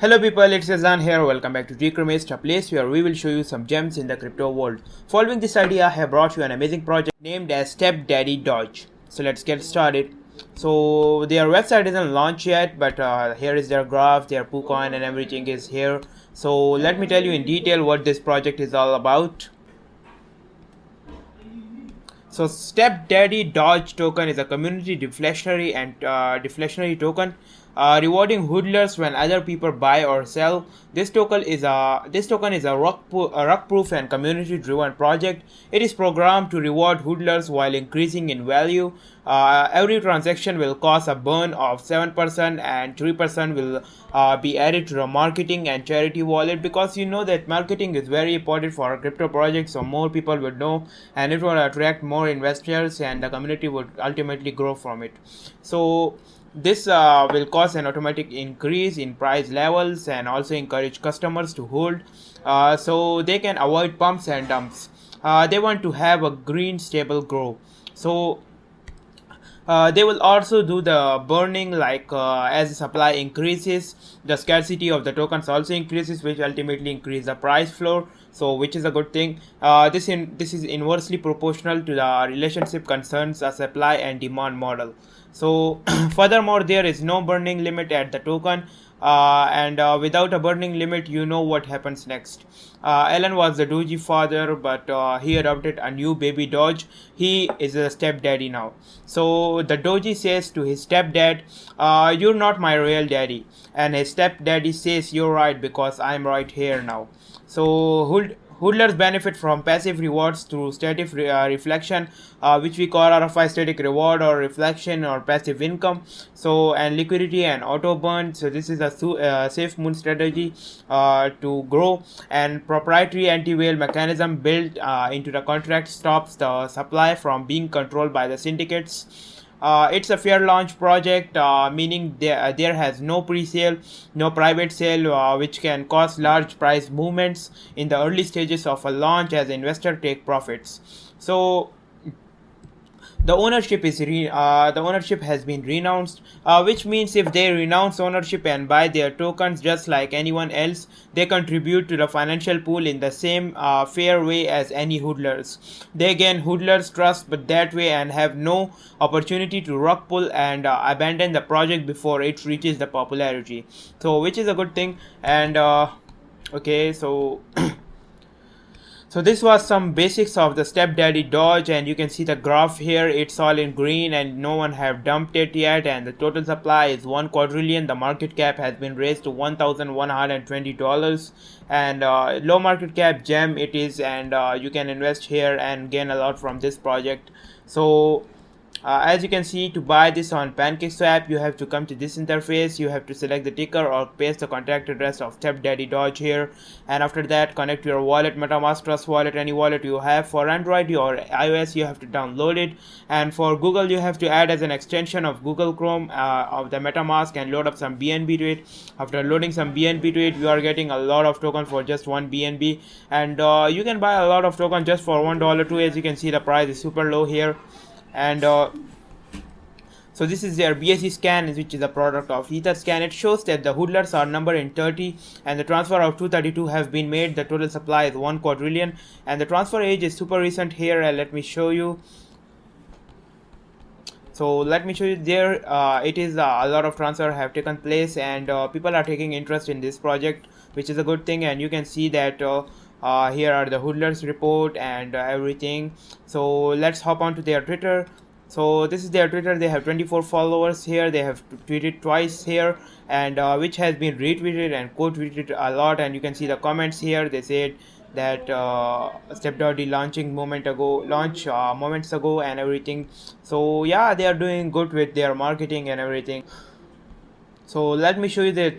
Hello people, it's Yazan here. Welcome back to Decremist, a place where we will show you some gems in the crypto world. Following this idea, I have brought you an amazing project named as Stepdaddy Dodge. So let's get started. So their website isn't launched yet, but here is their graph, their PooCoin and everything is here. So let me tell you in detail what this project is all about. So Stepdaddy Dodge token is a community deflationary token, rewarding hodlers when other people buy or sell. This token is a rock-proof and community-driven project. It is programmed to reward hodlers while increasing in value. Every transaction will cost a burn of 7% and 3% will be added to the marketing and charity wallet, because you know that marketing is very important for a crypto project, so more people would know and it will attract more investors and the community would ultimately grow from it. So this will cause an automatic increase in price levels and also encourage customers to hold, so they can avoid pumps and dumps. They want to have a green stable grow. So they will also do the burning, like as the supply increases, the scarcity of the tokens also increases, which ultimately increase the price floor. So which is a good thing. This is inversely proportional to the relationship concerns a supply and demand model. So furthermore, there is no burning limit at the token, and without a burning limit, you know what happens next. Alan was the Doji father, but he adopted a new baby Doge. He is a stepdaddy now. So the Doji says to his stepdad, "You're not my real daddy," and his stepdaddy says, "You're right because I'm right here now." So Hodlers benefit from passive rewards through static reflection, which we call RFI static reward or reflection or passive income. So and liquidity and auto burn. So this is a safe moon strategy to grow, and proprietary anti-whale mechanism built into the contract stops the supply from being controlled by the syndicates. It's a fair launch project, meaning there has no pre-sale, no private sale, which can cause large price movements in the early stages of a launch as investors take profits. So the ownership has been renounced, which means if they renounce ownership and buy their tokens just like anyone else, they contribute to the financial pool in the same fair way as any hodlers. They gain hodlers trust but that way and have no opportunity to rock pull and abandon the project before it reaches the popularity. So which is a good thing. And okay, so so this was some basics of the stepdaddy Dodge, and you can see the graph here. It's all in green and no one have dumped it yet, and the total supply is 1 quadrillion. The market cap has been raised to $1,120, and low market cap gem it is, and you can invest here and gain a lot from this project. So as you can see, to buy this on PancakeSwap, you have to come to this interface. You have to select the ticker or paste the contact address of Stepdaddy Dodge here, and after that connect your wallet, MetaMask, Trust Wallet, any wallet you have. For Android or iOS, you have to download it, and for Google, you have to add as an extension of Google Chrome of the MetaMask and load up some BNB to it. After loading some BNB to it, you are getting a lot of token for just one BNB, and you can buy a lot of token just for $1 too. As you can see, the price is super low here. And so this is their BSC scan, which is a product of Etherscan. It shows that the hodlers are numbered in 30 and the transfer of 232 have been made. The total supply is 1 quadrillion and the transfer age is super recent here. Let me show you. So let me show you there. It is a lot of transfer have taken place, and people are taking interest in this project, which is a good thing. And you can see that here are the hodlers report and everything. So let's hop on to their Twitter. So this is their Twitter. They have 24 followers here. They have tweeted twice here, and which has been retweeted and quote tweeted a lot. And you can see the comments here. They said that Stepdaddy launching moments ago and everything. So yeah, they are doing good with their marketing and everything. So let me show you the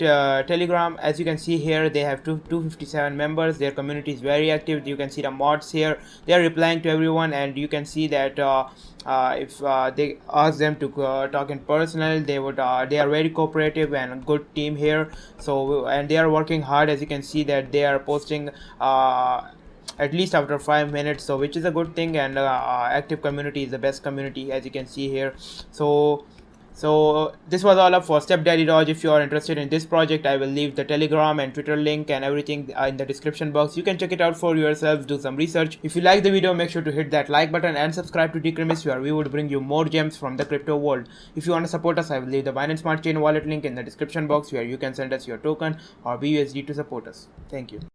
Telegram. As you can see here, they have 257 members. Their community is very active. You can see the mods here. They are replying to everyone, and you can see that if they ask them to talk in personal, they would. They are very cooperative and a good team here. So and they are working hard. As you can see that they are posting. At least after 5 minutes, so which is a good thing, and active community is the best community, as you can see here. So So this was all up for Step Daddy Dodge. If you are interested in this project, I will leave the Telegram and Twitter link and everything in the description box. You can check it out for yourselves, do some research. If you like the video, make sure to hit that like button and subscribe to Decremis, where we would bring you more gems from the crypto world. If you want to support us, I will leave the Binance Smart Chain wallet link in the description box, where you can send us your token or BUSD to support us. Thank you.